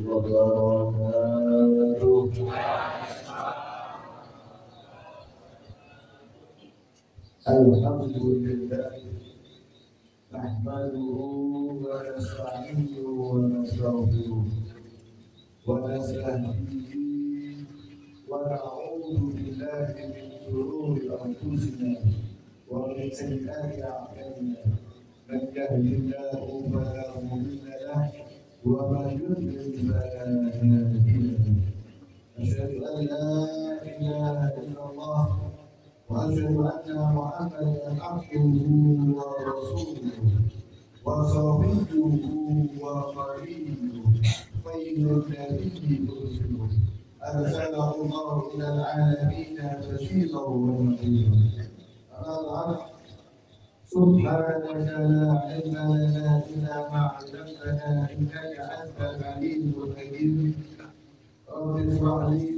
wabarakatuh. Alhamdulillah, nahmaduhu wa nasta'inuhu wa nastaghfiruh wa nastahdihi wa na'udzu billahi min shururi anfusina wa min sayyiati a'malina. Man yahdihillahu fala mudilla lahu wa man yudlil fala hadiya lahu. Asyhadu an la ilaha illallah وأشهد أن محمدا عبده ورسوله وصفيه وخليله خير النبي رسله أرسله الله إلى العالمين بشيرا ونذيرا. أما بعد سبحانك لا علم لنا إلا ما علمتنا إنك أنت العليم الحكيم. رب اشرح لي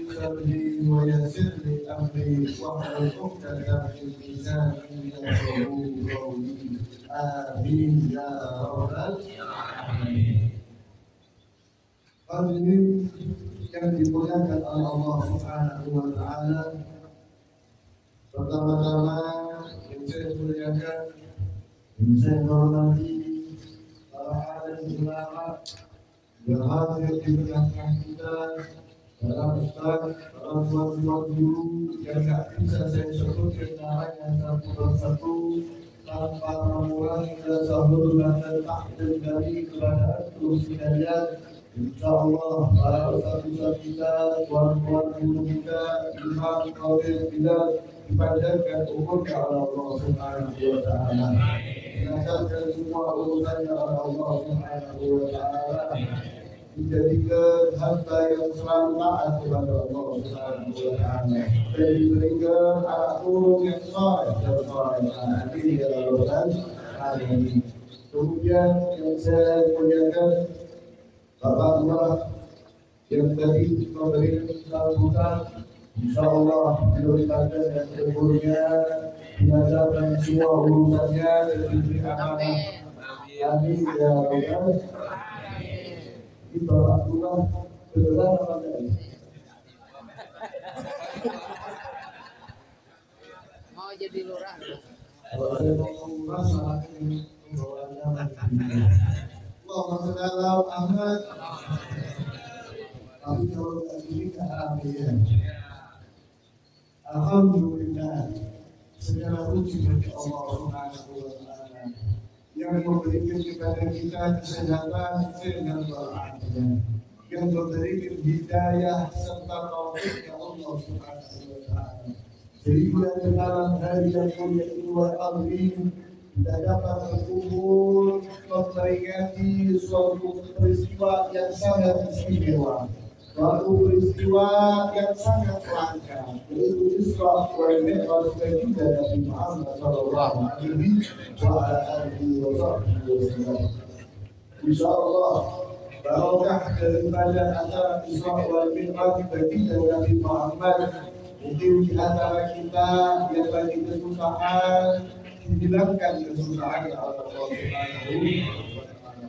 صدري ويسر لي امري واحلل عقدة من لساني يفقهوا قولي. آمين يا رب العالمين. Hadirin yang dimuliakan oleh Allah Subhanahu wa taala, pertama-tama yang saya muliakan, yang saya hormati para alim ulama yang hadir di tengah kita, para ustaz, para tuan-tuan guru yang tak bisa saya sebutkan namanya satu persatu tanpa mengurangi rasa hormat dan takdir dari kepada antum sekalian. InsyaAllah para ustaz-ustaz kita, tuan-tuan guru kita, imam qadir kita dipanjangkan umurnya oleh Allah Subhanahu wa taala. Dilancarkan semua urusannya oleh Allah Subhanahu wa taala. Dijadikan hamba yang selalu taat kepada Allah Subhanahu wa taala. Dan diberikan anak turun yang saleh dan saleh. Amin ya rabbal alamin. Kemudian yang saya muliakan Bapak Lurah yang tadi memberikan sambutan, insyaallah prioritasnya dan umurnya dilancarkan semua urusannya dan diberi amanah. Amin ya rabbal di Bapak Lurah beneran apa enggak? Mau jadi lurah? Kalau saya mau lurah salah ini pembawanya. Allahumma shalli ala Muhammad. Tapi kalau nggak gini nggak amin. Alhamdulillah, segala puji bagi Allah Subhanahu wa taala yang memberikan kepada kita kesehatan dan walafiat, yang memberikan hidayah serta taufik ya Allah Subhanahu wa taala. Sehingga dalam hari yang mulia Idul Adha kita dapat berkumpul memperingati suatu peristiwa yang sangat istimewa, suatu peristiwa yang sangat langka, yaitu Isra wal Mi'raj dan juga Nabi Muhammad sallallahu alaihi wasallam. Insyaallah barokah daripada acara Isra wal Mi'raj bagi Nabi Muhammad. Mungkin di antara kita yang lagi kesusahan dihilangkan kesusahan Allah Subhanahu wa taala.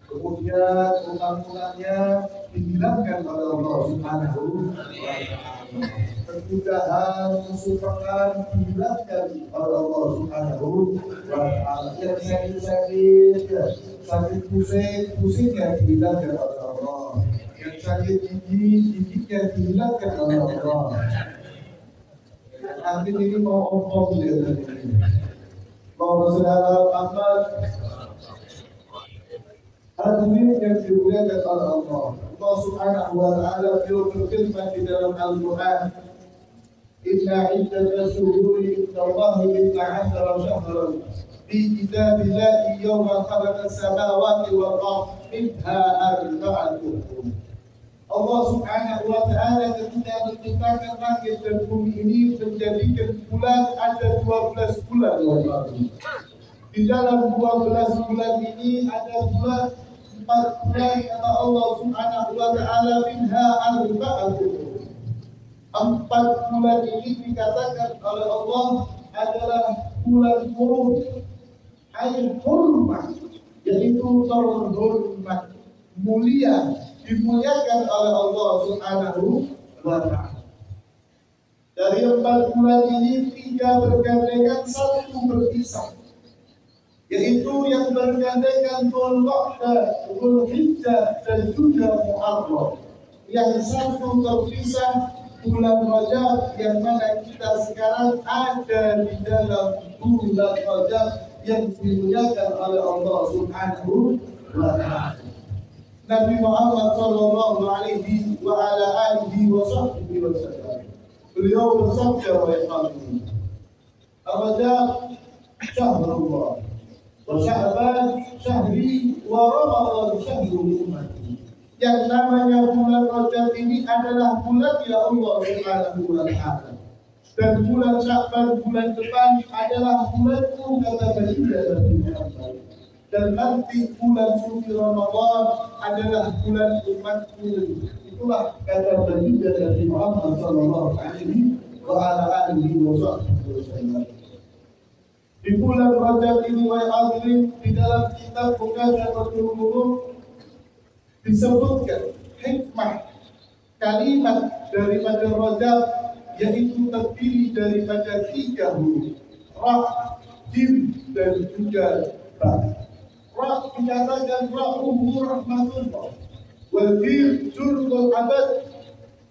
Kemudian utang-utangnya dihilangkan oleh Allah Subhanahu wa taala. Kemudahan kesusahan dihilangkan oleh Allah Subhanahu wa taala. Yang sakit pusingnya dihilangkan oleh Allah. Yang sakit giginya dihilangkan oleh Allah. Nanti ini mau ompong dia tadi. Mau saudara Muhammad hadirin yang dimuliakan oleh Allah. Allah Subhanahu wa taala berfirman di dalam Al-Qur'an, "Inna iddatash shuhuri indallahi 12 syahran fi kitabillahi yawma khalaqas samawati wal ardh minha arba'atun hurum." Allah Subhanahu wa taala ketika menciptakan langit dan bumi ini menjadikan bulan ada 12 bulan lagi. Di dalam 12 bulan ini ada 4 bulan kata Allah Subhanahu wa taala minha arba'atun. 4 bulan ini dikatakan oleh Allah adalah bulan hurum, air hurmat, yaitu terhormat. mulia, dimuliakan oleh Allah Subhanahu wa Ta'ala. Dari 4 bulan ini 3 bergandengan, 1 berpisah, yaitu yang bergandengan Dzulqa'dah, Dzulhijjah dan juga Muharram. Yang 1 terpisah bulan Rajab, yang mana kita sekarang ada di dalam bulan Rajab yang dimuliakan oleh Allah Subhanahu wa Ta'ala. Nabi Muhammad sallallahu alaihi wa ala alihi wa sahbihi wa sallam, beliau bersabda wa yaqulu, Rajab syahrullah wa Sya'ban syahri wa Ramadan syahrul ummati. Yang namanya bulan Rajab ini adalah bulan ya Allah Subhanahu wa Ta'ala. Dan bulan Sya'ban, bulan depan adalah bulanku, kata baginda Nabi Muhammad. Dan nanti bulan suci Ramadan adalah bulan umatku. Itulah kata baginda Nabi Muhammad sallallahu alaihi wa ala alihi wasallam. Di bulan Rajab ini wa hadirin, di dalam kitab Muqaddimatul Ulum disebutkan hikmah kalimat daripada Rajab, yaitu terdiri daripada 3 huruf, Ra, Jim dan juga Ba. Ra dikatakan Ra'uhu rahmatullah, wal Jim jurul abad,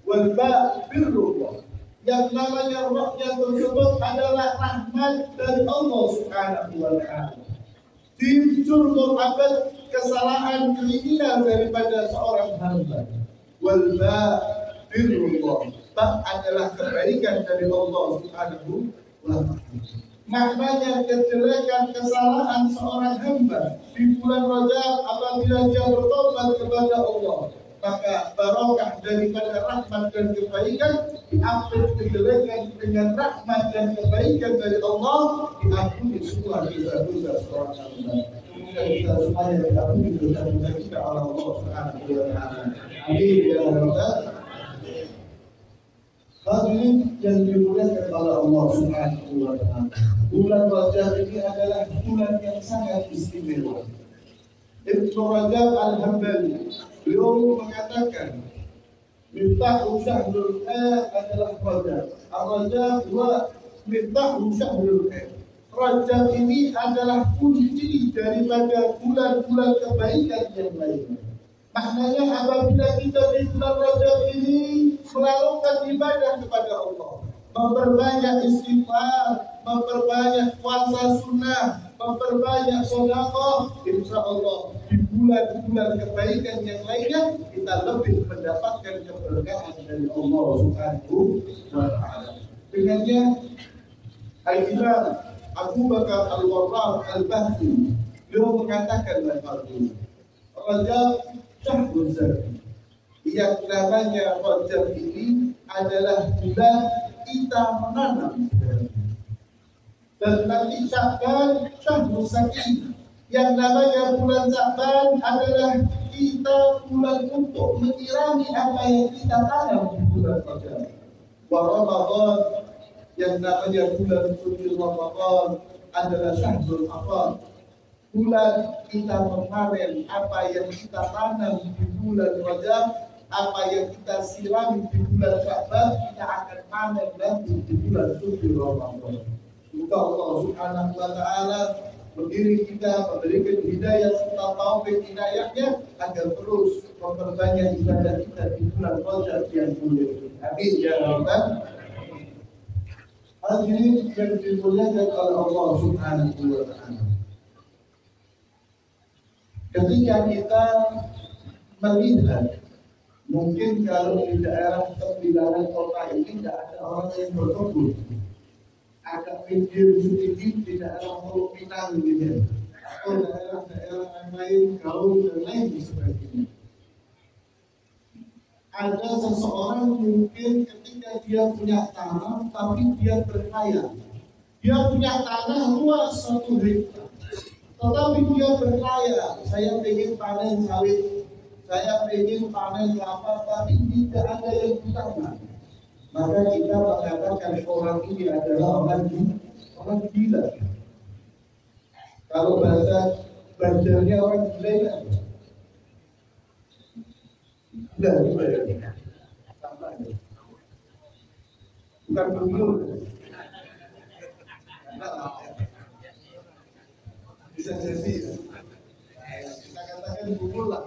wal Ba birrullah. Yang namanya Ra yang tersebut adalah rahmat dari Allah Subhanahu wa Ta'ala. Jim jurul abad, kesalahan kriminal daripada seorang hamba. Wal Ba birrullah, Ba adalah kebaikan dari Allah Subhanahu wa Ta'ala. Maknanya kejelekan, kesalahan seorang hamba di bulan Rajab apabila dia bertobat kepada Allah, maka barokah daripada rahmat dan kebaikan, diambil kejelekan dengan rahmat dan kebaikan dari Allah, diampuni semua dosa-dosa seorang hamba. Semoga kita semuanya diampuni dosa-dosa kita oleh Allah Subhanahu wa Ta'ala. Amin ya rabbal. Hadirin yang dimuliakan oleh Allah Subhanahu wa Ta'ala, bulan Rajab ini adalah bulan yang sangat istimewa. Ibnu Rajab Al-Hambali, beliau mengatakan, Miftahu syahrul khair adalah Rajab. Ar-Rajab wa Miftahu syahrul khair. Rajab ini adalah kunci daripada bulan-bulan kebaikan yang lainnya. Maknanya apabila kita di bulan Rajab ini melakukan ibadah kepada Allah, memperbanyak istighfar, memperbanyak puasa sunnah, memperbanyak sedekah, insya Allah di bulan-bulan kebaikan yang lainnya kita lebih mendapatkan keberkahan dari Allah Subhanahu wa Ta'ala. Dengannya Al-Imam Abu Bakar Al-Warraq Al-Bahri, beliau mengatakan bahwa Rajab syahrul zaki, yang namanya Rajab ini adalah bulan kita menanam. Dan nanti Sya'ban syahrul sakin, yang namanya bulan Sya'ban adalah kita bulan untuk menyirami apa yang kita tanam di bulan Rajab. Wa Ramadan, yang namanya bulan suci Ramadan adalah syahrul afar, bulan kita memanen apa yang kita tanam di bulan Rajab, apa yang kita siram di bulan Sya'ban, kita akan panen nanti di bulan suci Ramadan. Semoga Allah Subhanahu wa Ta'ala berdiri kita, memberikan hidayah serta taufik hidayahnya agar terus memperbanyak ibadah kita di bulan Rajab yang mulia. Amin ya rabbal. Hadirin yang dimuliakan oleh Allah Subhanahu wa Ta'ala, ketika kita melihat, mungkin kalau di daerah terbilangan kota ini tidak ada orang yang berkebun, agak pinggir sedikit di daerah Pulau Pinang gitu, atau daerah-daerah yang lain, Galuh dan lain sebagainya. Ada seseorang mungkin ketika dia punya tanah, tapi dia berkaya, dia punya tanah luas 1 hektar. Tetapi dia berkaya, saya ingin panen sawit, saya ingin panen kelapa, tapi tidak ada yang ditanam. Maka kita mengatakan orang ini adalah orang gila. Kalau bahasa Banjarnya orang gila, Enggak juga ya. Sama ya. Bukan pemilu. Bisa jadi ya. Kita katakan bubur lah.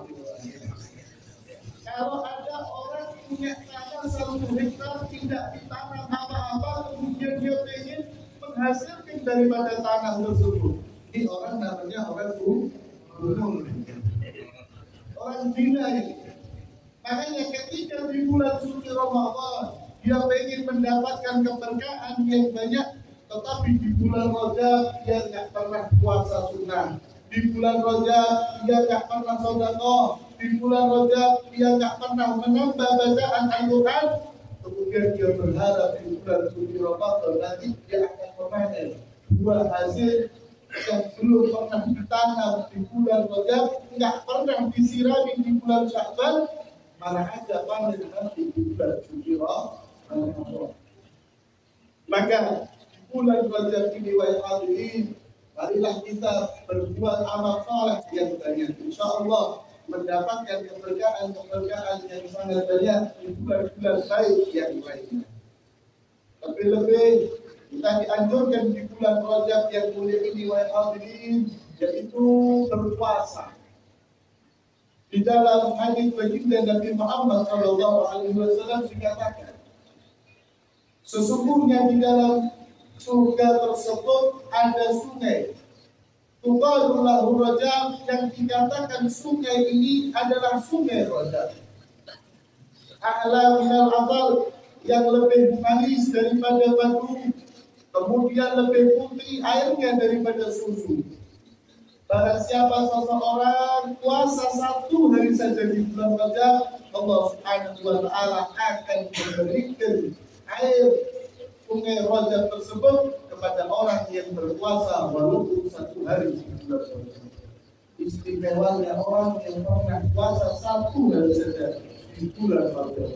Kalau ada orang punya tanah 1 hektar tidak ditanam apa-apa, kemudian dia ingin menghasilkan daripada tanah tersebut, ini orang namanya orang gunung, orang gila ini. Makanya ketika di bulan suci Ramadan dia ingin mendapatkan keberkahan yang banyak, tetapi di bulan Rajab dia nggak pernah puasa sunnah, di bulan Rajab dia nggak pernah sedekah, di bulan Rajab dia nggak pernah menambah bacaan Al-Quran, kemudian dia berharap di bulan suci Ramadan nanti dia akan memanen buah hasil yang belum pernah ditanam di bulan Rajab, nggak pernah disirami di bulan Sya'ban, mana ada panen nanti di bulan suci Ramadan. Maka bulan Rajab ini wahai hadirin, marilah kita berbuat amal saleh yang banyak, insya Allah mendapatkan keberkahan yang sangat banyak di bulan-bulan baik yang lainnya. Lebih-lebih kita dianjurkan di bulan Rajab yang mulia ini wahai hadirin, yaitu berpuasa. Di dalam hadis baginda Nabi Muhammad SAW dikatakan, sesungguhnya di dalam surga tersebut ada sungai. Tuqalu lahu Rajab, yang dikatakan sungai ini adalah sungai Rajab. A'la minal asal, yang lebih manis daripada batu, kemudian lebih putih airnya daripada susu. Barang siapa seseorang puasa 1 hari saja di bulan Rajab, Allah Subhanahu wa Ta'ala akan memberikan air sungai Rajab tersebut kepada orang yang berpuasa walaupun 1 hari di bulan Rajab. Istimewanya orang yang pernah puasa 1 hari saja di bulan Rajab.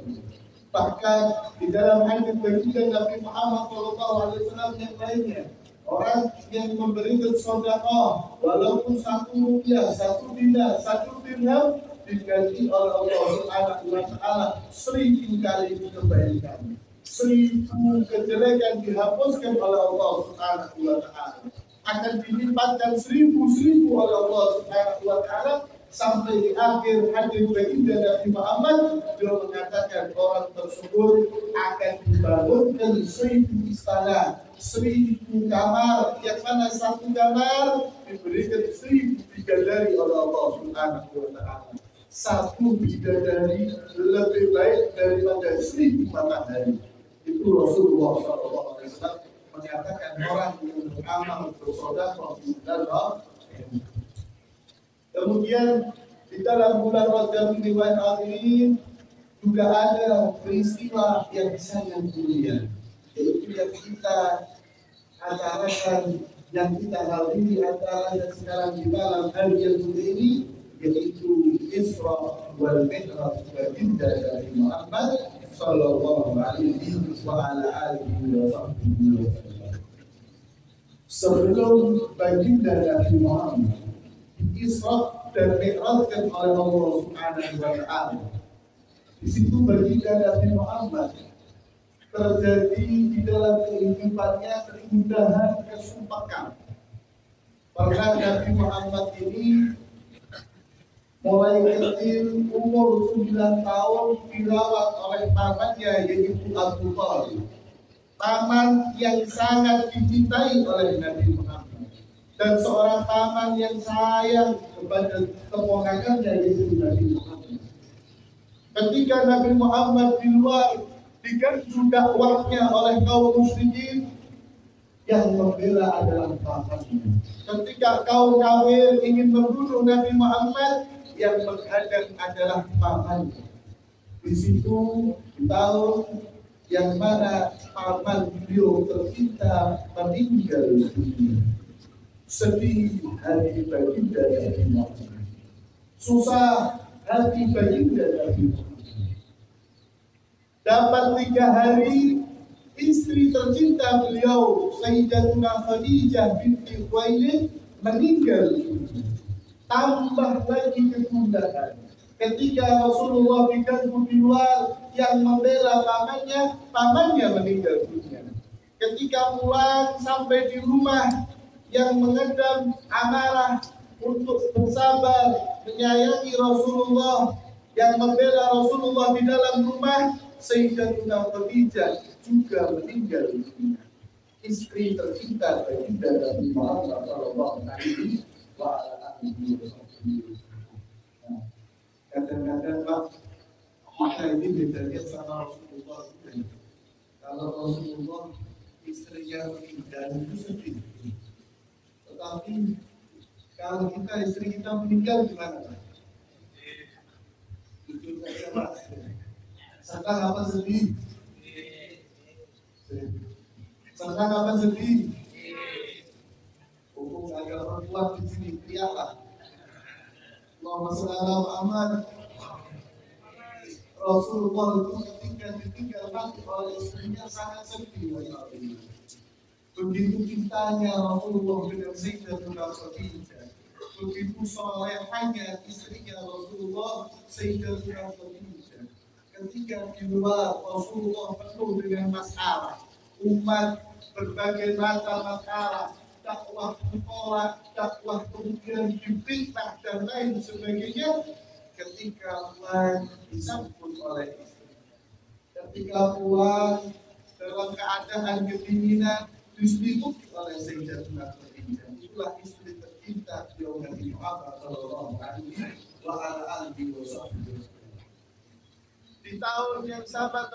Bahkan di dalam hadis baginda Nabi Muhammad SAW yang lainnya, orang yang memberikan sedekah walaupun 1 rupiah, 1 dinar, 1 dirham diganti oleh Allah Subhanahu wa Ta'ala 1000 kali kebaikan. 1000 kejelekan dihapuskan oleh Allah Subhanahu wa Ta'ala, akan dilipatkan 1000 oleh Allah Subhanahu wa Ta'ala, sampai di akhir hadis baginda Nabi Muhammad dia mengatakan orang tersebut akan dibangunkan 1000 istana, 1000 kamar, yang mana 1 kamar diberikan 1000 bidadari oleh Allah Subhanahu wa Ta'ala. 1 bidadari lebih baik daripada 1000 matahari. Itu Rasulullah SAW menyatakan orang yang beramal bersedekah di dalam. Kemudian di dalam bulan Rajab ini wahai hadirin juga ada peristiwa yang sangat mulia, yaitu yang kita acarakan, yang kita hadiri acaranya sekarang di malam hari yang mulia ini, yaitu Isra wal Mi'raj baginda dari Muhammad sallallahu alaihi wa ala alihi wa sahbihi. Sebelum baginda Nabi Muhammad Isra dan Mi'rajkan oleh Allah Subhanahu wa Ta'ala, di situ baginda Nabi Muhammad terjadi di dalam kehidupannya keindahan kesumpakan. Karena Nabi Muhammad ini mulai kecil umur 9 tahun dirawat oleh pamannya yaitu Abu Thalib, paman yang sangat dicintai oleh Nabi Muhammad, dan seorang paman yang sayang kepada keponakannya yaitu Nabi Muhammad. Ketika Nabi Muhammad di luar diganggu dakwahnya oleh kaum musyrikin, yang membela adalah pamannya. Ketika kaum kafir ingin membunuh Nabi Muhammad, yang menghadang adalah pamannya. Di situ di tahun yang mana paman beliau tercinta meninggal dunia, sedih hati baginda Nabi Muhammad, susah hati baginda Nabi Muhammad. Dapat 3 hari istri tercinta beliau Sayyidatuna Khadijah binti Khuwailid meninggal dunia. Tambah lagi kegundahan, Ketika Rasulullah diganggu di luar, yang membela pamannya, pamannya meninggal dunia. Ketika pulang sampai di rumah, yang mengedam amarah untuk bersabar menyayangi Rasulullah, yang membela Rasulullah di dalam rumah, Sayyidatuna Khadijah juga meninggal dunia. Istri tercinta baginda Nabi Muhammad sallallahu alaihi wasallam. Kadang-kadang Pak, kita ini bedanya sama Rasulullah. Kalau Rasulullah istrinya meninggal itu sedih. Tetapi kalau kita istri kita meninggal gimana Pak? Jujur saja Pak. Senang apa sedih? Senang apa sedih? Hukum agama kuat di sini teriaklah. Allahumma shalli ala Muhammad. Rasulullah itu ketika ditinggal mati oleh istrinya sangat sedih. Begitu cintanya Rasulullah dengan Sayyidatuna Khadijah, begitu solehannya istrinya Rasulullah Sayyidatuna Khadijah. Ketika di luar Rasulullah penuh dengan masalah, umat berbagai macam masalah, dakwah ditolak, dakwah kemudian difitnah dan lain sebagainya. Ketika pulang disambut oleh istri, ketika pulang dalam keadaan kedinginan diselimuti oleh Sayyidatuna Khadijah. Itulah istri tercinta beliau Nabi Muhammad sallallahu alaihi wasallam. Di tahun yang sama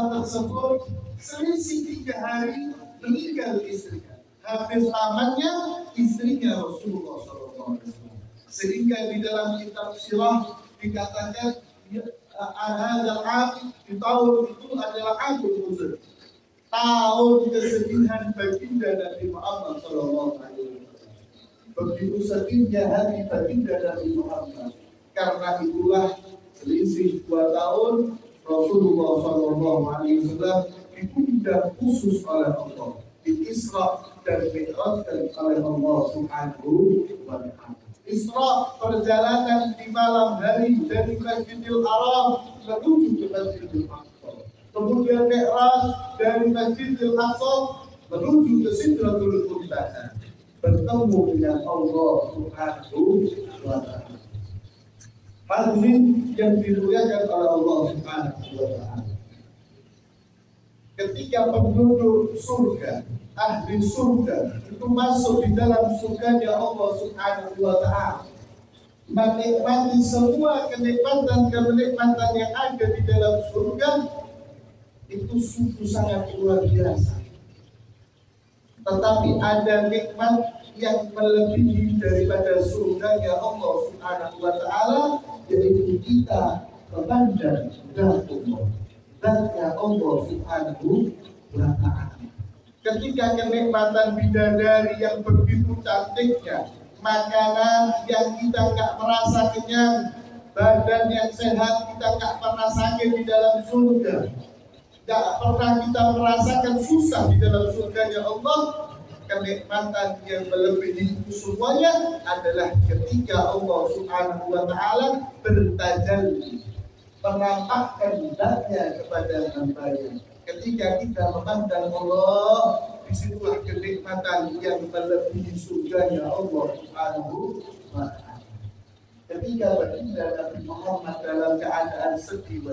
tersebut, selisih 3 hari meninggal istrinya. Habis amannya istrinya Rasulullah SAW. Sehingga di dalam kitab sirah dikatakan di tahun itu adalah Abdul Uzur, tahun kesedihan baginda Nabi Muhammad SAW. Begitu sedihnya hari baginda Nabi Muhammad. Karena itulah selisih 2 tahun Rasulullah SAW diundang khusus oleh Allah, di Isra dan Mi'rajkan oleh Allah Subhanahu wa Ta'ala. Isra perjalanan di malam hari dari Masjidil Haram menuju ke Masjidil Aqsa. Kemudian Mi'raj dari Masjidil Aqsa menuju ke Sidratul Muntaha, bertemu dengan Allah Subhanahu wa Ta'ala. Hadirin yang dimuliakan oleh Allah Subhanahu wa Ta'ala. Ketika penduduk surga, ahli surga itu masuk di dalam surganya Allah Subhanahu wa Ta'ala, menikmati semua kenikmatan yang ada di dalam surga, itu sungguh sangat luar biasa. Tetapi ada nikmat yang melebihi daripada surganya Allah Subhanahu wa Ta'ala, yaitu kita memandang zatnya Allah Subhanahu wa Ta'ala. Ketika kenikmatan bidadari yang begitu cantiknya, makanan yang kita nggak merasa kenyang, badan yang sehat kita nggak pernah sakit di dalam surga, nggak pernah kita merasakan susah di dalam surganya Allah. Kenikmatan yang melebihi itu semuanya adalah ketika Allah Subhanahu wa Ta'ala bertajalli, menampakkan zatnya kepada hambanya. Ketika kita memandang Allah, disitulah kenikmatan yang melebihi surganya Allah Subhanahu wa Ta'ala. Ketika baginda Nabi Muhammad dalam keadaan sedih,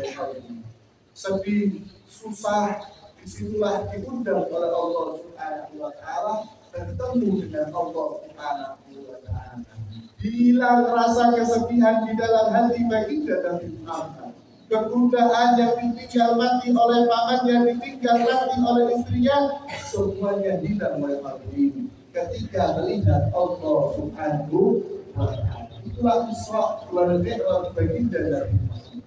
sedih, susah, disitulah diundang oleh Allah Subhanahu wa Ta'ala, bertemu dengan Allah Subhanahu wa Ta'ala. Hilang rasa kesedihan di dalam hati baginda Nabi Muhammad. Kegundahan yang ditinggal mati oleh pamannya, ditinggal mati oleh istrinya, semuanya hilang oleh hati ketika melihat Allah Subhanahu wa Ta'ala. Itulah Isra wal Mi'raj baginda Nabi Muhammad.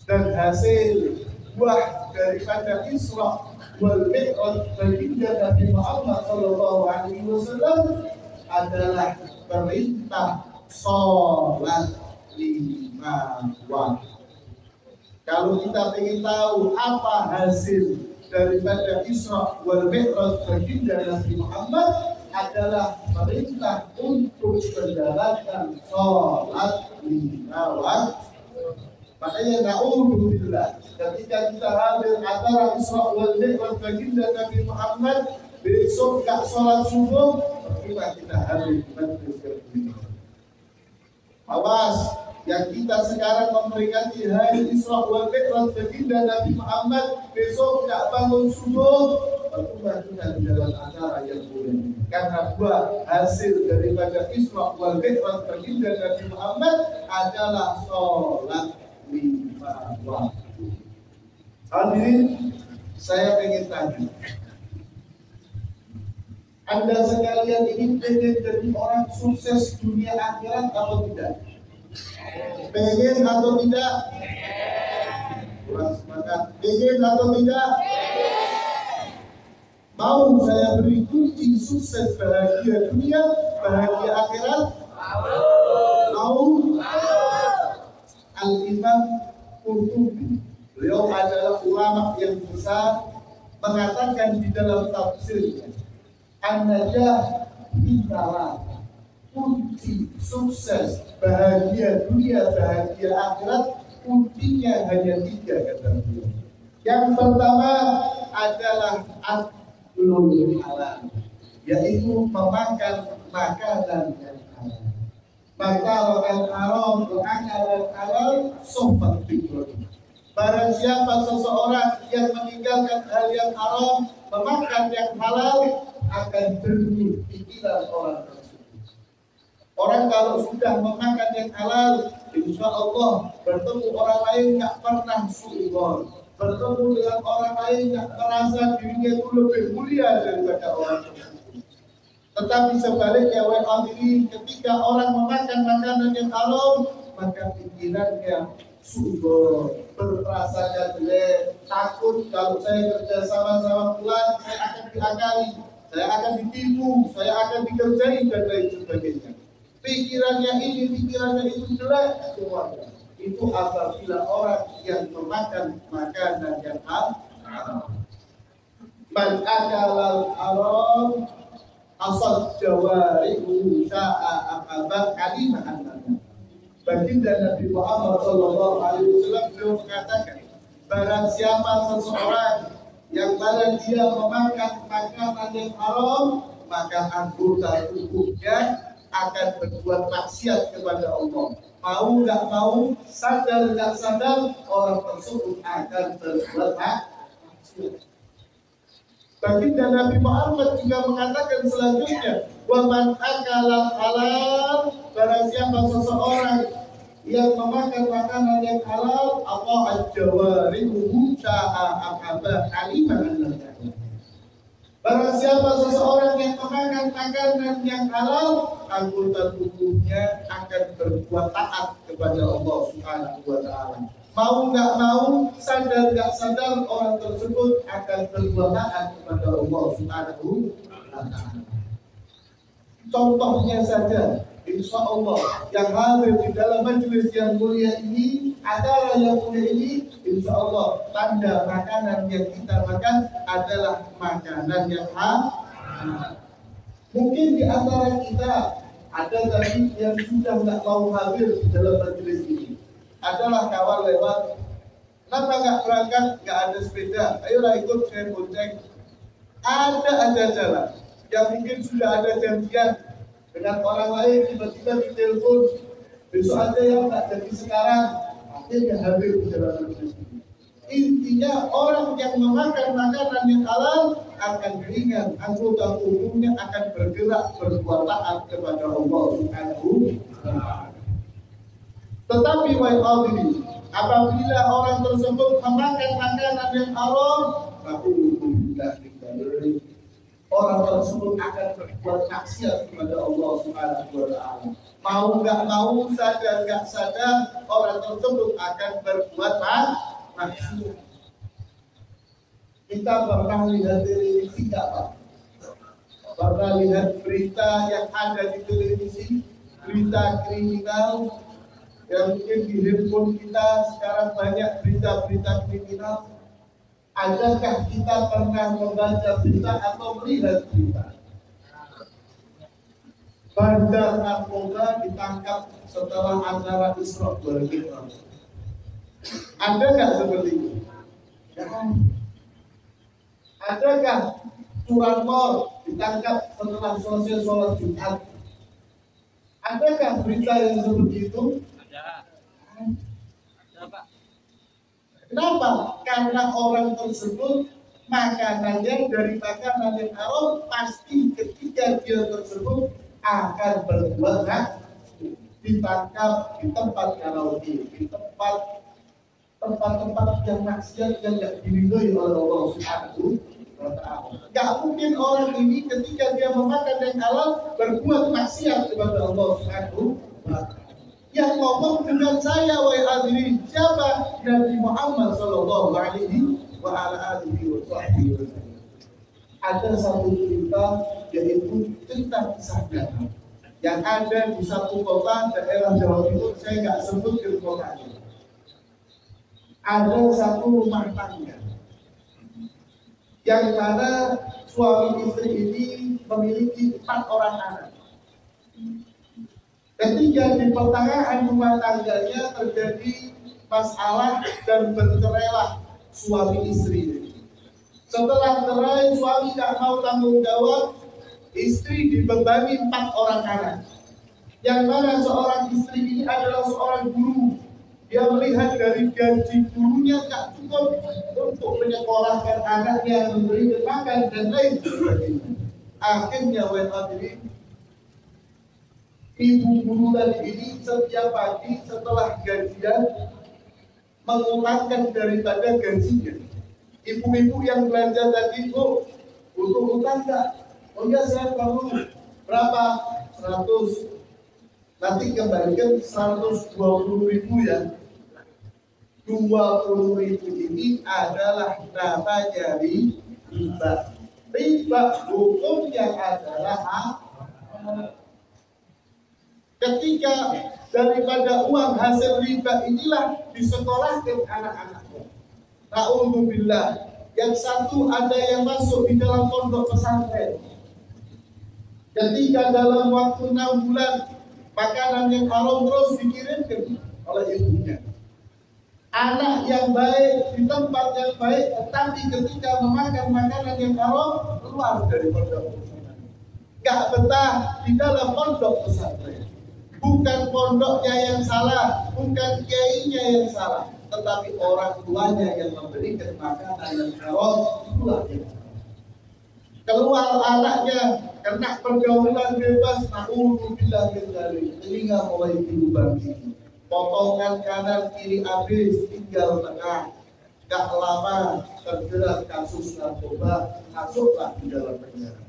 Dan hasil buah daripada Isra wal Mi'raj baginda Nabi Muhammad sallallahu alaihi wasallam adalah perintah sholat 5 waktu. Kalau kita ingin tahu apa hasil daripada Isra wal Mi'raj baginda Nabi Muhammad, adalah perintah untuk menjalankan sholat 5 waktu. Makanya na'udzubillah, ketika kita hadir acara Isra wal Mi'raj baginda Nabi Muhammad, besok gak sholat subuh, percuma kita hadir di majlis ini. Awas, yang kita sekarang memperingati hari Isra wal Mi'raj baginda Nabi Muhammad, besok gak bangun subuh, percuma kita di dalam acara yang boleh. Karena hasil daripada Isra wal Mi'raj baginda Nabi Muhammad adalah sholat 5 waktu. Hadirin, saya ingin tanya, Anda sekalian ini pengen jadi orang sukses dunia akhirat atau tidak? Pengen atau tidak? Kurang semangat. Pengen atau tidak? Mau saya beri kunci sukses bahagia dunia, bahagia akhirat? Mau? Al-Imam Qurtubi, beliau adalah ulama yang besar, mengatakan di dalam tafsirnya, an-najah bintara, kunci sukses bahagia dunia, bahagia akhirat, kuncinya hanya 3, kata beliau. Yang pertama adalah aklul halal, yaitu memakan makanan yang halal. Maka orang haram berakal halal sohbat fikr. Barang siapa seseorang yang meninggalkan hal yang haram, memakan yang halal, akan berubah pikiran orang tersebut. Orang kalau sudah memakan yang halal, insya Allah bertemu orang lain tak pernah suudzon. Bertemu dengan orang lain tak merasa dirinya itu lebih mulia daripada orang tersebut. Tetapi sebaliknya, ketika orang memakan makanan yang haram, maka pikirannya suudzon, berprasangka jelek, takut kalau saya kerja sama fulan, saya akan diakali, saya akan ditipu, saya akan dikerjai dan lain sebagainya. Pikirannya ini, pikirannya itu jelek semuanya. Itu apabila orang yang memakan makanan yang haram. Man akalal haram asal jawarihu sya'a akabah kalimah an-nabi. Baginda Nabi Muhammad SAW beliau mengatakan, barang siapa seseorang yang mana dia memakan makanan yang haram, maka anggota tubuhnya akan berbuat maksiat kepada Allah. Mau nggak mau, sadar nggak sadar, orang tersebut akan berbuat maksiat. Baginda Nabi Muhammad juga mengatakan selanjutnya, wa man akala halal, barang siapa seseorang yang memakan makanan yang halal, apa ajwarihu sya'a akaba kalimah an-nabi. Barang siapa seseorang yang memakan makanan yang halal, anggota tubuhnya akan berbuat taat kepada Allah Subhanahu wa taala. Mau nggak mau, sadar nggak sadar, orang tersebut akan berbuat taat kepada Allah Subhanahu wa taala. Contohnya saja, insya Allah yang hadir di dalam majelis yang mulia ini, acara yang mulia ini, insya Allah tanda makanan yang kita makan adalah makanan yang halal. Mungkin di antara kita ada tadi yang sudah nggak mau hadir di dalam majelis ini. Adalah kawan lewat, kenapa nggak berangkat, nggak ada sepeda, ayolah ikut saya bonceng. Ada jalan yang mungkin sudah ada janjian dengan orang lain, tiba-tiba ditelepon, besok ada yang nggak jadi sekarang, akhirnya hadir di dalam majelis ini. Intinya orang yang memakan makanan yang halal akan ringan, anggota tubuhnya akan bergerak berbuat taat kepada Allah Subhanahu wa taala. Tetapi apabila orang tersebut memakan makanan yang haram, orang tersebut akan berbuat maksiat kepada Allah Subhanahu wa taala. Mau nggak mau, sadar nggak sadar, orang tersebut akan berbuat maksiat. Kita pernah lihat televisi nggak, Pak? Pernah lihat berita yang ada di televisi, berita kriminal? Yang mungkin di handphone kita sekarang banyak berita-berita kriminal. Adakah kita pernah membaca berita atau melihat berita? bandar narkoba ditangkap setelah acara Isra wal Mi'raj. Ada nggak seperti itu? Ya. Adakah curanmor ditangkap setelah selesai sholat Jumat? Adakah berita yang seperti itu? Ada. Ada, Pak. Kenapa? Karena orang tersebut makanannya dari makanan yang haram, pasti ketika dia tersebut akan berbuat ditangkap di tempat karaoke, di tempat-tempat yang maksiat yang tidak diridhoi oleh Allah Subhanahu wa Ta'ala. Gak mungkin orang ini ketika dia memakan yang halal berbuat maksiat kepada Allah Subhanahu wa Ta'ala. Yang ngomong dengan saya wahai hadirin, siapa? Nabi Muhammad sallallahu alaihi wa alihi wasallam. Ada satu cerita, yaitu cerita kisah nyata yang ada di satu kota daerah Jawa Timur. Saya nggak sebut ke kotanya. Ada satu rumah tangga yang mana suami istri ini memiliki 4 orang anak. Ketika di pertengahan rumah tangganya terjadi masalah dan bercerailah suami istri. Setelah cerai, suami tidak mau tanggung jawab, istri dibebani 4 orang anak. Yang mana seorang istri ini adalah seorang guru. Dia melihat dari gaji gurunya tak cukup untuk menyekolahkan anaknya, memberi makan dan lain sebagainya. Akhirnya ibu guru tadi ini setiap pagi setelah gajian mengutangkan daripada gajinya. Ibu-ibu yang belanja tadi, Bu, butuh utang nggak? Oh iya, saya perlu berapa? 100. Nanti kembalikan 120.000 ya. 20.000 ini adalah namanya riba. Riba hukumnya adalah ketika daripada uang hasil riba inilah disekolahkan anak-anaknya. Na'udzubillah. Yang satu ada yang masuk di dalam pondok pesantren. Ketika dalam waktu 6 bulan makanan yang haram terus dikirimkan oleh ibunya. Anak yang baik di tempat yang baik, tetapi ketika memakan makanan yang haram keluar dari pondok pesantren. Gak betah di dalam pondok pesantren. Bukan pondoknya yang salah, bukan kiainya yang salah, tetapi orang tuanya yang memberikan makanan yang haram, itulah yang salah. Keluar anaknya kena pergaulan bebas, na'udzubillah min dzalik, telinga mulai diubah. Potongan kanan kiri habis, tinggal tengah. Gak lama terjerat kasus narkoba, masuklah di dalam penjara.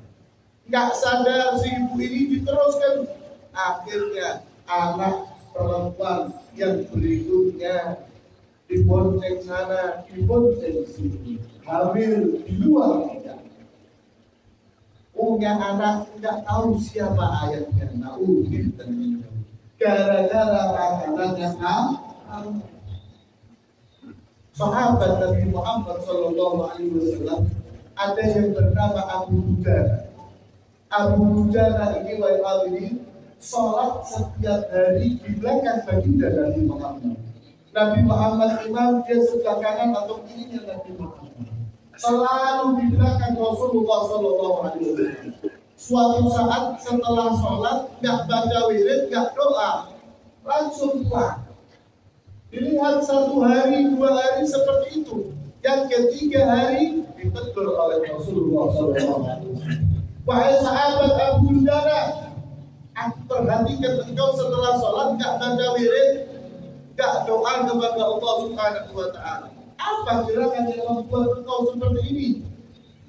Gak sadar si ibu ini diteruskan. Akhirnya anak perempuan yang berikutnya dibonceng sana, dibonceng sini, hamil di luar nikah. Punya anak tidak tahu siapa ayahnya, na'udzubillah. Gara-gara makanan yang haram. Sahabat Nabi Muhammad sallallahu alaihi wasallam ada yang bernama Abu Dujana. Abu Dujana ini wahai sholat setiap hari di belakang baginda Nabi Muhammad. Nabi Muhammad imam, dia sebelah kanan atau kirinya Nabi Muhammad. Selalu di belakang Rasulullah sallallahu alaihi wasallam. Suatu saat setelah sholat, nggak baca wirid, nggak doa, langsung pulang. Dilihat 1 hari, 2 hari seperti itu. Yang ketiga hari ditegur oleh Rasulullah SAW. Wahai sahabat Abu Dujana, aku perhatikan engkau setelah sholat nggak baca wirid, nggak doa kepada Allah Subhanahu wa Ta'ala. Apa gerakan yang membuat engkau seperti ini?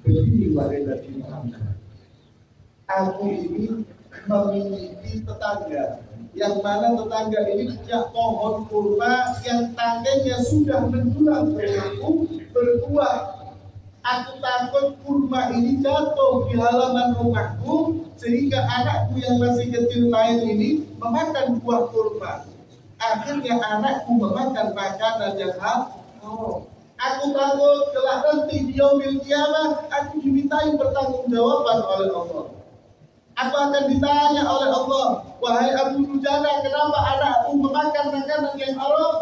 Begini wahai Nabi Muhammad. Aku ini memiliki tetangga, yang mana tetangga ini punya pohon kurma yang tangganya sudah menjulang berbuah. Aku takut kurma ini jatuh di halaman rumahku sehingga anakku yang masih kecil lain ini memakan buah kurma. Akhirnya anakku memakan makanan yang haram. Aku takut kelak nanti di yaumil kiamah aku dimintai pertanggungjawaban oleh Allah. Aku akan ditanya oleh Allah, wahai Abu Dujana, kenapa anakku memakan makanan yang haram?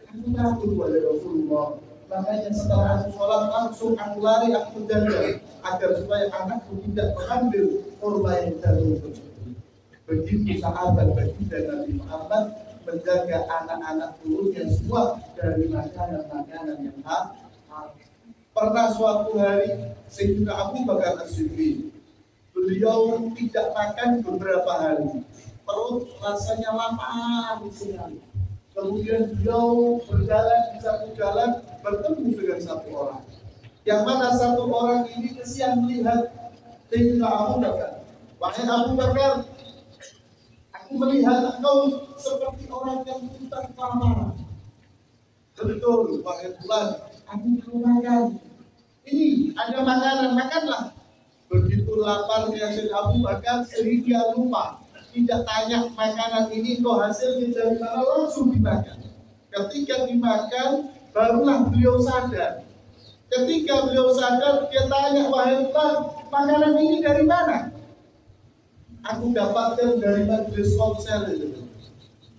Aku takut wahai Rasulullah. Makanya setelah aku sholat langsung aku lari, aku jaga agar supaya anakku tidak mengambil kurma yang jatuh tersebut. Begitu sahabat baginda Nabi Muhammad menjaga anak-anak turunnya semua dari makanan-makanan yang haram. Pernah suatu hari Sayyidina Abu Bakar As-Siddiq, beliau tidak makan beberapa hari, perut rasanya lapar sekali. Kemudian beliau berjalan di satu jalan bertemu dengan satu orang, yang mana satu orang ini kesian melihat Sayyidina Abu Bakar. Wahai Abu Bakar, aku melihat engkau seperti orang yang putar kelaparan. Betul, wahai Tuhan, aku belum makan. Ini ada makanan, makanlah. Begitu laparnya Sayyidina Abu Bakar sehingga lupa, tidak tanya makanan ini kok hasilnya dari mana, langsung dimakan. Ketika dimakan, barulah beliau sadar. Ketika beliau sadar, dia tanya, wahai Tuhan, makanan ini dari mana? Aku dapatkan dari majelis konser itu.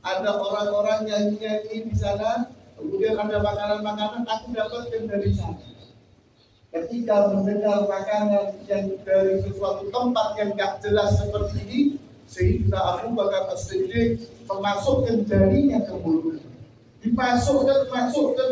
Ada orang-orang nyanyi-nyanyi di sana, kemudian ada makanan-makanan, aku dapatkan dari sana. Ketika mendengar makanan yang dari sesuatu tempat yang gak jelas seperti ini, sehingga Abu Bakar As-Siddiq memasukkan jarinya ke mulut, dimasukkan,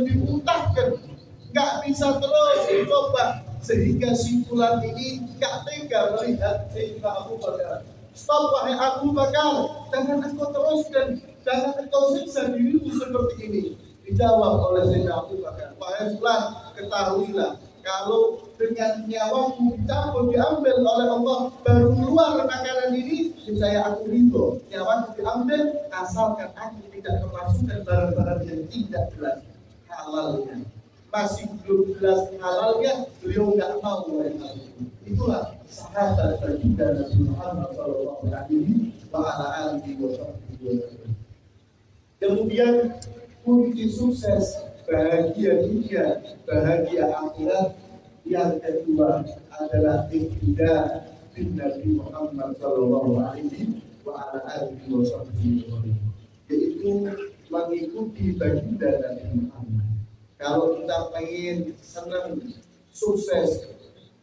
dimuntahkan, gak bisa terus dicoba, sehingga simpulan ini gak tega melihat sehingga Abu Bakar. Stop wahai Abu Bakar, jangan engkau teruskan, jangan engkau siksa dirimu seperti ini. Dijawab oleh Sayyidina Abu Bakar, wahai Tuhan, ketahuilah, kalau dengan nyawamu dicabut diambil oleh Allah baru keluar makanan ini, saya aku ridho. Nyawamu diambil asalkan aku tidak kemasukan barang-barang yang tidak jelas halalnya. Masih belum jelas halalnya, beliau nggak mau melakukan. Itulah sahabat baginda Nabi Muhammad SAW. Kemudian kunci sukses, bahagia dunia, bahagia akhirat. Yang kedua adalah iktida bin Nabi Muhammad SAW, yaitu mengikuti baginda Nabi Muhammad. Kalau kita pengen senang, sukses,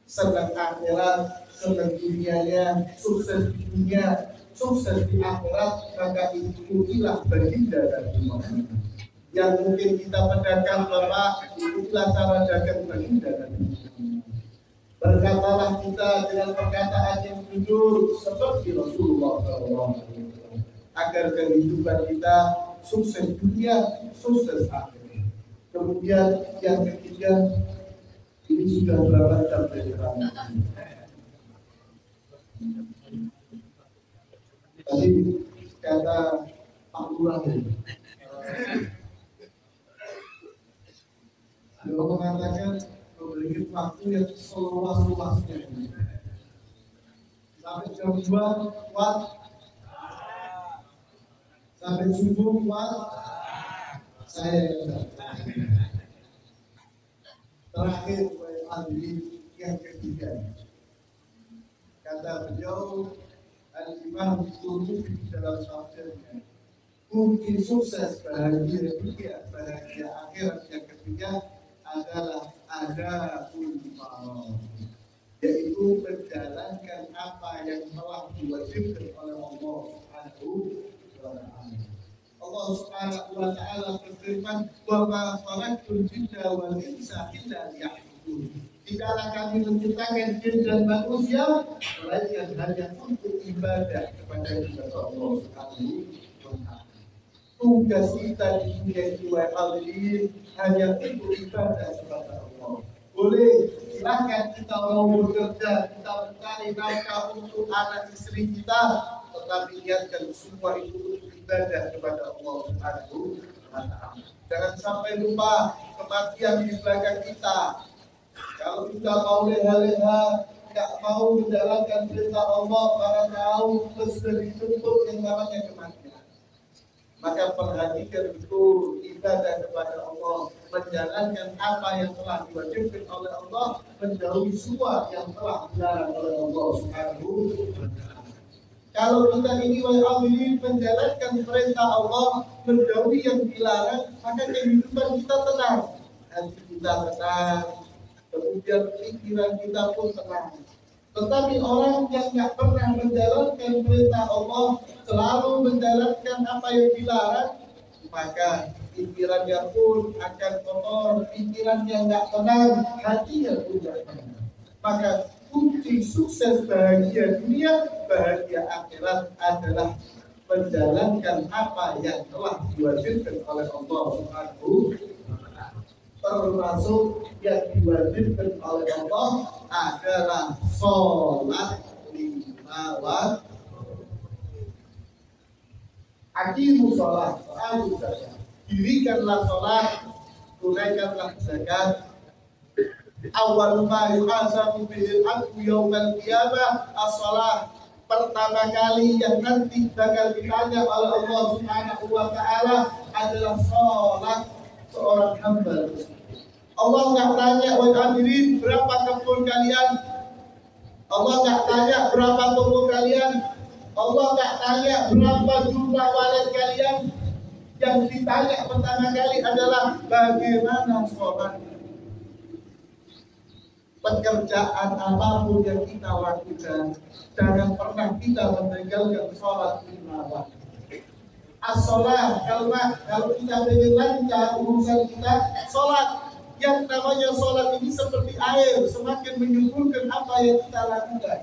senang akhirat, senang dunianya, sukses di dunia, sukses di akhirat, maka ikutilah baginda Nabi Muhammad. Yang mungkin kita pedagang Bapak, ikutilah cara dagang baginda Nabi Muhammad. Berkatalah kita dengan perkataan yang jujur seperti Rasulullah SAW, agar kehidupan kita sukses dunia, sukses akhirat. Kemudian yang ketiga, ini sudah berapa jam dari Ramadan? Tadi kata Pak Lurah ini, beliau mengatakan memberikan waktu yang seluas-luasnya. Sampai jam 2 kuat, sampai subuh kuat, saya terakhir yang ketiga. Kata beliau, Al-Imam Qurtubi dalam tafsirnya, kunci sukses bahagia dunia, bahagia akhirat yang ketiga adalah ada ulama, yaitu menjalankan apa yang telah diwajibkan oleh Allah Subhanahu wa Ta'ala. Allah Subhanahu wa Ta'ala berfirman, wa ma khalaqtul jinna wal insa illa liya'budun. Tidaklah kami menciptakan jin dan manusia melainkan hanya untuk ibadah kepada Allah Subhanahu wa Ta'ala. Tugas kita di dunia ini hanya untuk ibadah kepada Allah. Boleh, silakan kita mau bekerja, kita mencari nafkah untuk anak istri kita, tetapi niatkan semua itu untuk ibadah kepada Allah Subhanahu wa Ta'ala. Jangan sampai lupa kematian di belakang kita. Kalau kita mau leha-leha, tidak mau menjalankan perintah Allah, para tahu sudah dituntut yang namanya kematian. Maka perhatikan betul ibadah kepada Allah, menjalankan apa yang telah diwajibkan oleh Allah, menjauhi semua yang telah dilarang oleh Allah Subhanahu wa Ta'ala. Kalau kita ingin menjalankan perintah Allah, menjauhi yang dilarang, maka kehidupan kita tenang, hati kita tenang, kemudian pikiran kita pun tenang. Tetapi orang yang tidak pernah menjalankan perintah Allah, selalu menjalankan apa yang dilarang, maka pikirannya pun akan kotor, pikirannya tidak tenang, hatinya pun tidak tenang. Maka kunci sukses bahagia dunia, bahagia akhirat adalah menjalankan apa yang telah diwajibkan oleh Allah Subhanahu wa Ta'ala. Termasuk yang diwajibkan oleh Allah adalah sholat 5 waktu. Aqimus sholat, dirikanlah sholat, tunaikanlah zakat. Awal ma yuhasabu bil abdu yaumal qiyamah as-shalah. Pertama kali yang nanti bakal ditanya oleh Allah Subhanahu wa Ta'ala adalah sholat seorang hamba. Allah nggak tanya wahai hadirin berapa kebun kalian, Allah nggak tanya berapa toko kalian, Allah nggak tanya berapa jumlah walid kalian. Yang ditanya pertama kali adalah bagaimana sholat. Pekerjaan apapun yang kita lakukan, jangan pernah kita meninggalkan sholat 5 waktu. As-sholat, kalau kita ingin lancar urusan kita, sholat. Yang namanya sholat ini seperti air, semakin menyuburkan apa yang kita lakukan.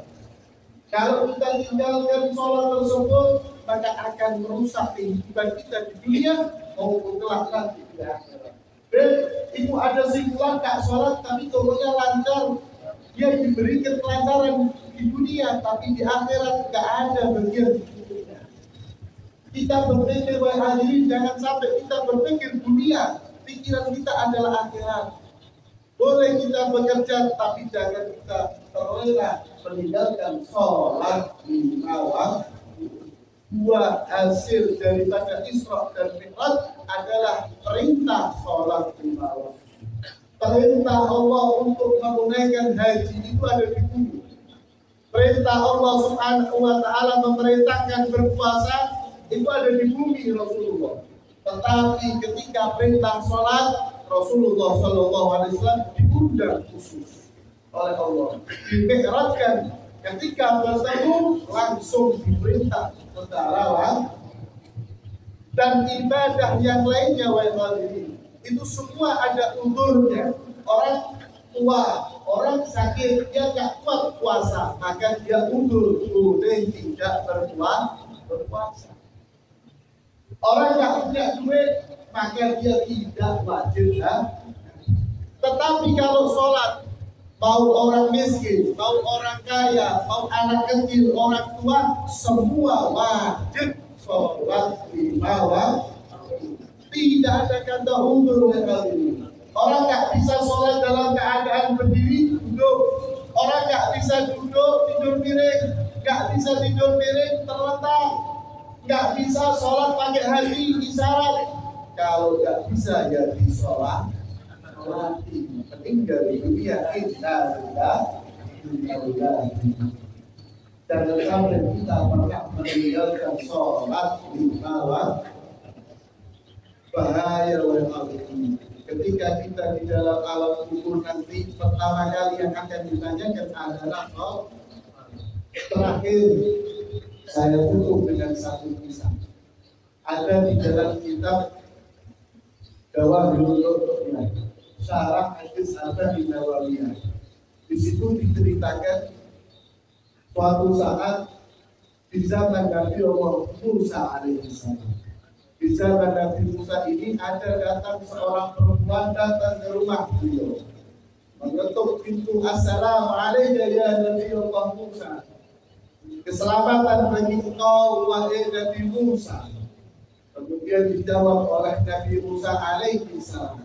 Kalau kita tinggalkan sholat tersebut, maka akan merusak kehidupan kita di dunia maupun kelak nanti di akhirat. Dan itu ada simpulan tak sholat tapi tokonya lancar, dia diberikan kelancaran di dunia tapi di akhirat gak ada bagian di dunia. Kita berpikir wahai hadirin, jangan sampai kita berpikir dunia, pikiran kita adalah akhirat. Boleh kita bekerja tapi jangan kita terlena meninggalkan sholat 5 waktu. Dua hasil daripada Isra dan Mi'raj adalah perintah sholat 5 waktu. Perintah Allah untuk menunaikan haji itu ada di bumi. Perintah Allah Subhanahu wa Ta'ala memerintahkan berpuasa itu ada di bumi Rasulullah. Tetapi ketika perintah sholat, Rasulullah Shallallahu Alaihi Wasallam diundang khusus oleh Allah, dimi'rajkan. Ketika bertemu langsung diperintah tentara dan ibadah yang lainnya wajib itu semua ada unturnya. Orang tua, orang sakit, dia nggak kuat puasa, maka dia undur boleh tidak berpuasa. Orang nggak punya duit, maka dia tidak wajib kan? Tetapi kalau sholat, mau orang miskin, mau orang kaya, mau anak kecil, orang tua, semua wajib sholat 5 waktu. Tidak ada kata undur kali ini. Orang nggak bisa sholat dalam keadaan berdiri, duduk. Orang nggak bisa duduk tidur miring, nggak bisa tidur miring terletak, nggak bisa sholat pakai hati isyarat. Kalau nggak bisa jadi sholat mati, meninggal di dunia kita sudah. Jangan sampai kita pernah meninggalkan sholat 5 waktu. Bahaya wa'alaikum. Ketika kita di dalam alam kubur nanti, pertama kali yang akan ditanyakan adalah sholat. Terakhir, saya tutup dengan satu kisah. Ada di dalam kitab Jawahirul Ma'ani, Syarah Hadis Arba'in Nawawiyah. Di situ diceritakan suatu saat di zaman Nabi Allah Musa alaihissalam. Di zaman Nabi Musa ini ada datang seorang perempuan datang ke rumah beliau, mengetuk pintu, Assalamualaikum ya Nabi Allah Musa. Keselamatan bagi engkau wahai Nabi Musa. Kemudian dijawab oleh Nabi Musa alaihissalam,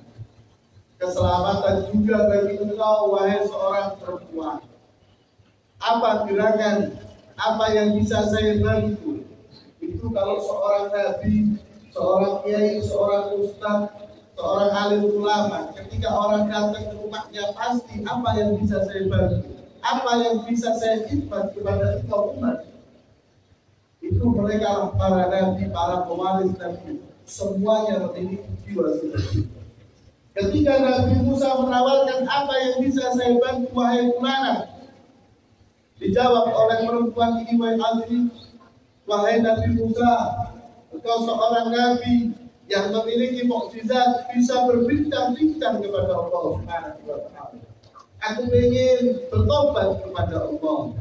keselamatan juga bagi engkau wahai seorang perempuan. Apa gerakan, apa yang bisa saya bantu? Itu kalau seorang nabi, seorang kiai, seorang ustaz, seorang alim ulama, ketika orang datang ke rumahnya pasti apa yang bisa saya bantu, apa yang bisa saya khidmat kepada kaum umat. Itu mereka lah para nabi, para pewaris nabi, semuanya memiliki jiwa seperti itu. Ketika Nabi Musa menawarkan apa yang bisa saya bantu wahai fulana, dijawab oleh perempuan ini, wahai Nabi Musa, engkau seorang nabi yang memiliki mukjizat, bisa berbincang-bincang kepada Allah Subhanahu wa taala. Aku ingin bertobat kepada Allah.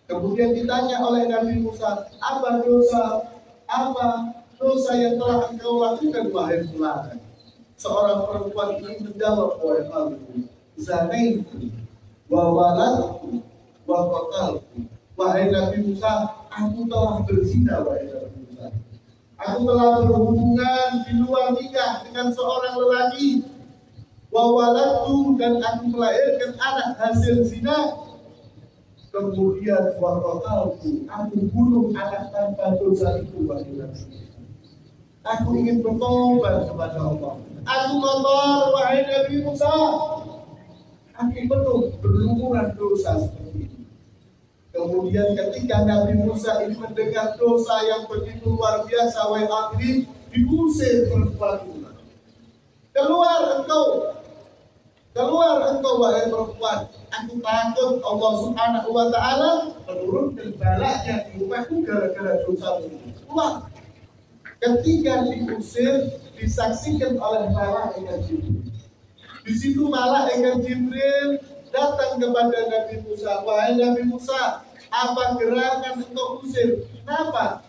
Kemudian ditanya oleh Nabi Musa, apa dosa yang telah engkau lakukan wahai fulana? Seorang perempuan ini menjawab, wahai Nabi, zanaitu wa waladtu wa qataltu. Wahai Nabi Musa, aku telah berzina, wahai Nabi Musa. Aku telah berhubungan di luar nikah dengan seorang lelaki. Wa waladtu, dan aku melahirkan anak hasil zina. Kemudian wa qataltu, aku bunuh anak tanpa dosa itu, wahai Nabi Musa. Aku ingin bertobat kepada Allah. Aku kotor, wahai Nabi Musa. Aku penuh berlumuran dosa seperti ini. Kemudian ketika Nabi Musa ini mendengar dosa yang begitu luar biasa, wahai Nabi, diusir perempuan itu. Keluar engkau wahai perempuan. Aku takut Allah Subhanahu wa taala menurunkan balanya di rumahku gara-gara dosa ini. Keluar. Ketika diusir, disaksikan oleh malaikat Jibril. Di situ malaikat Jibril datang kepada Nabi Musa. Wahai Nabi Musa, apa gerakan untuk usir? Kenapa?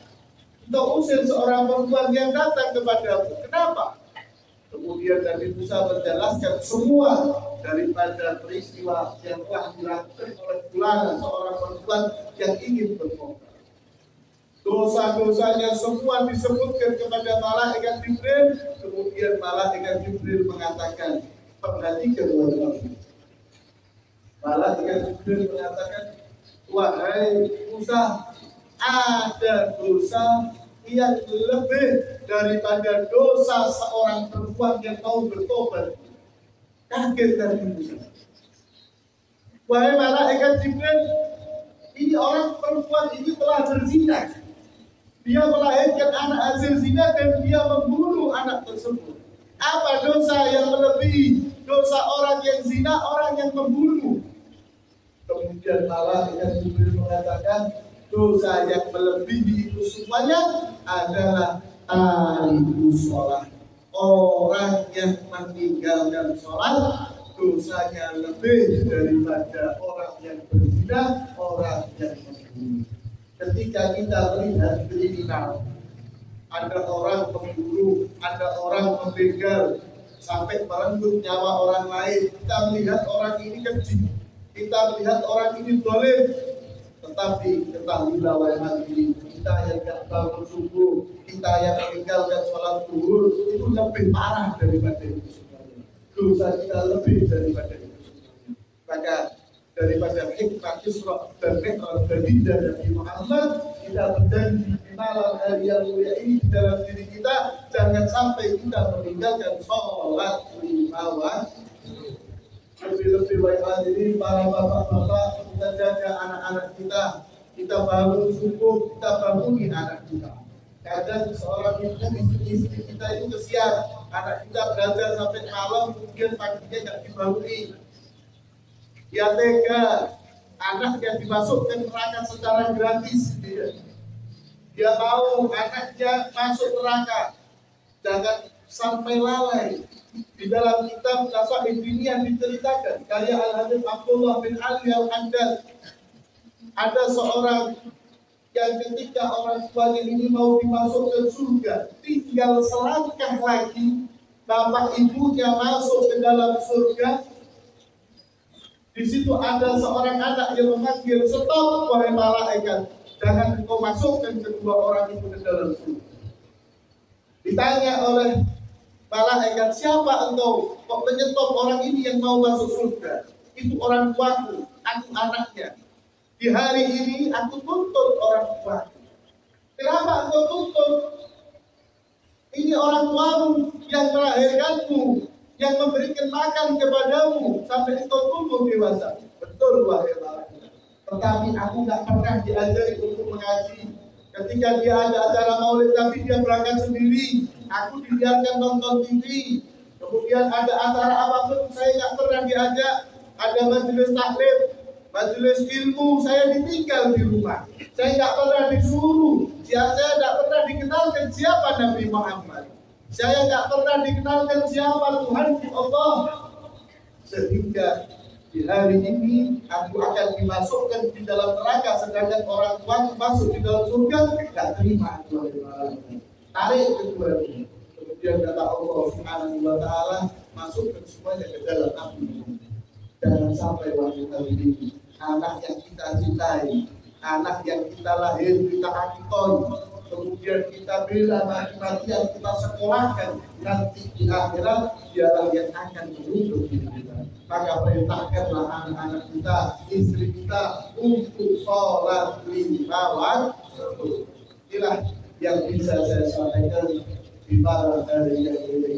Untuk usir seorang perempuan yang datang kepadamu. Kenapa? Kemudian Nabi Musa menjelaskan semua daripada peristiwa yang telah dilakukan oleh fulana, seorang perempuan yang ingin bertobat. Dosa-dosanya semua disebutkan kepada malaikat Jibril. Kemudian malaikat Jibril mengatakan, perhatikan wahai. Malaikat Jibril mengatakan, wahai Musa, ada dosa yang lebih daripada dosa seorang perempuan yang mau bertobat. Kaget dari Musa. Wahai malaikat Jibril, ini orang perempuan ini telah berzina. Dia melahirkan anak hasil zina dan dia membunuh anak tersebut. Apa dosa yang melebihi dosa orang yang zina, orang yang membunuh? Kemudian malaikat Jibril mengatakan, dosa yang melebihi itu semuanya adalah tariku sholat. Orang yang meninggalkan sholat dosanya lebih daripada orang yang berzina, orang yang membunuh. Ketika kita melihat kriminal, ada orang pembunuh, ada orang membegal, sampai merenggut nyawa orang lain, kita melihat orang ini keji, kita melihat orang ini dolim. Tetapi ketahuilah wahai hadirin, kita yang tidak bangun subuh, kita yang meninggalkan sholat zuhur, itu lebih parah daripada itu semuanya. Dosa kita lebih daripada itu semuanya. Maka daripada hikmah Isra dan Mi'raj baginda Nabi Muhammad, kita berjanji di malam hari yang mulia ini di dalam diri kita, jangan sampai kita meninggalkan sholat lima waktu. Lebih-lebih wahai hadirin, para bapak-bapak, kita jaga anak-anak kita. Kita bangun subuh, kita bangunin anak kita. Kadang seorang ibu, istri kita itu kesian, anak kita belajar sampai malam, kemudian paginya nggak dibangunin. Dia tega, anak yang dimasukkan neraka secara gratis. Dia tahu anaknya masuk neraka. Jangan sampai lalai. Di dalam kitab Nasaih Diniyah diceritakan karya Al-Habib Abdullah bin Ali Al-Hamdan, ada seorang yang ketika orang tuanya ini mau dimasukkan surga, tinggal selangkah lagi bapak ibunya masuk ke dalam surga. Di situ ada seorang anak yang memanggil, stop wahai malaikat, jangan engkau masukkan kedua orang itu ke dalam surga. Ditanya oleh malaikat, siapa engkau kok menyetop orang ini yang mau masuk surga? Itu orang tuaku, aku anaknya. Di hari ini aku tuntut orang tuaku. Kenapa engkau tuntut? tuamu yang melahirkanmu, yang memberikan makan kepadamu sampai engkau tumbuh dewasa. Betul wahai laki. Tetapi aku nggak pernah diajari untuk mengaji. Ketika dia ada acara maulid Nabi, dia berangkat sendiri. Aku dibiarkan nonton TV. Kemudian ada acara apapun, saya nggak pernah diajak. Ada majelis taklim, majelis ilmu, saya ditinggal di rumah. Saya nggak pernah disuruh. Saya nggak pernah dikenalkan siapa Nabi Muhammad. Saya nggak pernah dikenalkan siapa Tuhan Allah. Sehingga di hari ini aku akan dimasukkan di dalam neraka, sedangkan orang tua masuk di dalam surga. Tidak terima aku. Tarik kedua ini. Kemudian kata Allah Subhanahu wa Ta'ala, masukkan semuanya ke dalam api. Jangan sampai wanita ini, anak yang kita cintai, anak yang kita lahir, kita akikon, kemudian kita bela mati-matian, kita sekolahkan, nanti di akhirat dialah yang akan menuntut kita. Maka perintahkanlah anak-anak kita, istri kita untuk sholat 5 waktu. Inilah yang bisa saya sampaikan di pada hari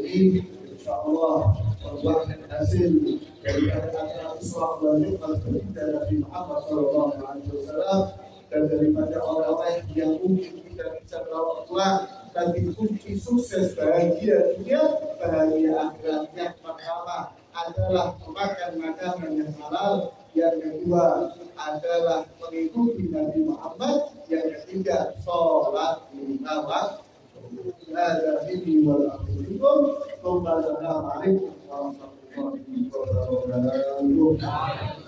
ini. Insyaallah membuahkan hasil dari acara Isra wal Mi'raj dari Nabi Muhammad SAW, dan daripada orang-orang yang mungkin kita bisa bawa pulang, tapi kunci sukses bahagia dunia, bahagia akhirat. Yang pertama adalah memakan makanan yang halal, yang kedua adalah mengikuti Nabi Muhammad, yang ketiga sholat 5 waktu. Ada ini walaupun assalamualaikum warahmatullahi wabarakatuh.